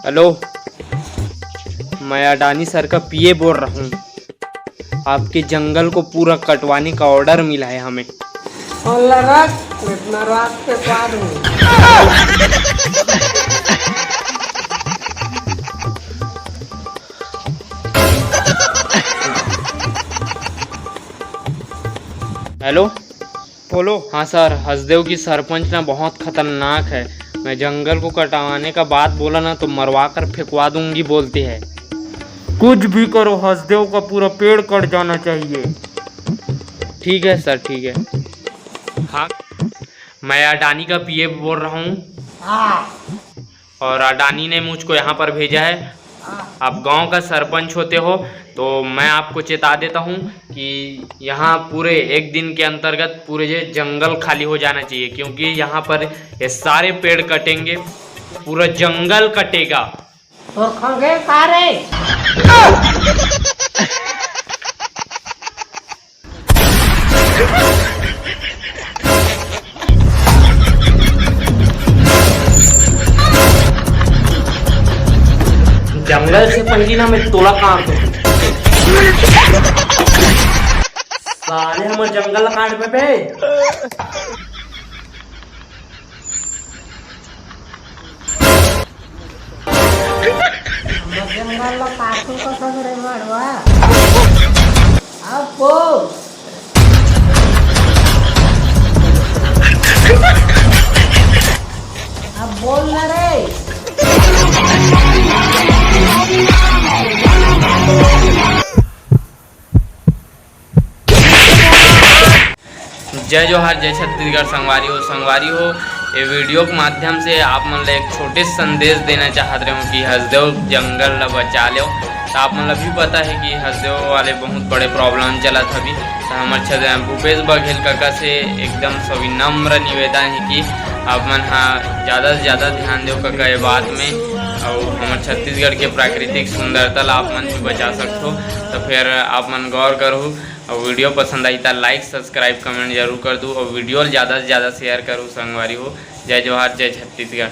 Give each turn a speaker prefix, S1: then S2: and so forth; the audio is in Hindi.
S1: हेलो, मैं अडानी सर का पीए बोल रहा हूँ। आपके जंगल को पूरा कटवाने का ऑर्डर मिला है हमें। हेलो,
S2: बोलो।
S1: हाँ सर, हसदेव की सरपंच ना बहुत खतरनाक है। मैं जंगल को कटवाने का बात बोला ना तो मरवा कर फेंकवा दूंगी बोलती है। कुछ भी करो, हसदेव का पूरा पेड़ कट जाना चाहिए। ठीक है सर, ठीक है। हाँ, मैं अडानी का पीए बोल रहा हूँ और अडानी ने मुझको यहाँ पर भेजा है। आप गांव का सरपंच होते हो तो मैं आपको चेता देता हूँ कि यहाँ पूरे एक दिन के अंतर्गत पूरे ये जंगल खाली हो जाना चाहिए, क्योंकि यहाँ पर ये सारे पेड़ कटेंगे, पूरा जंगल कटेगा।
S3: तो खंगे का रे
S1: जंगल से पहली ना मैं तोला काट दूँ। साले हमारे जंगल काट पे
S3: जंगल काटू कसं रे माडवा अब बोल अब बोल ना रे।
S1: जय जोहार, जय छत्तीसगढ़। संगवारी हो ये वीडियो के माध्यम से आप मन ला एक छोटे संदेश देना चाहत रहे हो कि हसदेव जंगल ला बचा लो। तो आप मन ला भी पता है कि हसदेव वाले बहुत बड़े प्रॉब्लम चला था अभी। तो हमारे भूपेश बघेल काका से एकदम सविनम्र निवेदन है कि आप मन ज़्यादा से ज़्यादा ध्यान दो काका ये बात में, और हमारे छत्तीसगढ़ के प्राकृतिक सुंदरता ला आप मन भी बचा सकते हो। तो फिर आप मन गौर करूँ और वीडियो पसंद आई तो लाइक सब्सक्राइब कमेंट जरूर कर दूँ और वीडियो ज़्यादा से ज़्यादा शेयर करूँ। संगवारी हो, जय जोहार, जय छत्तीसगढ़।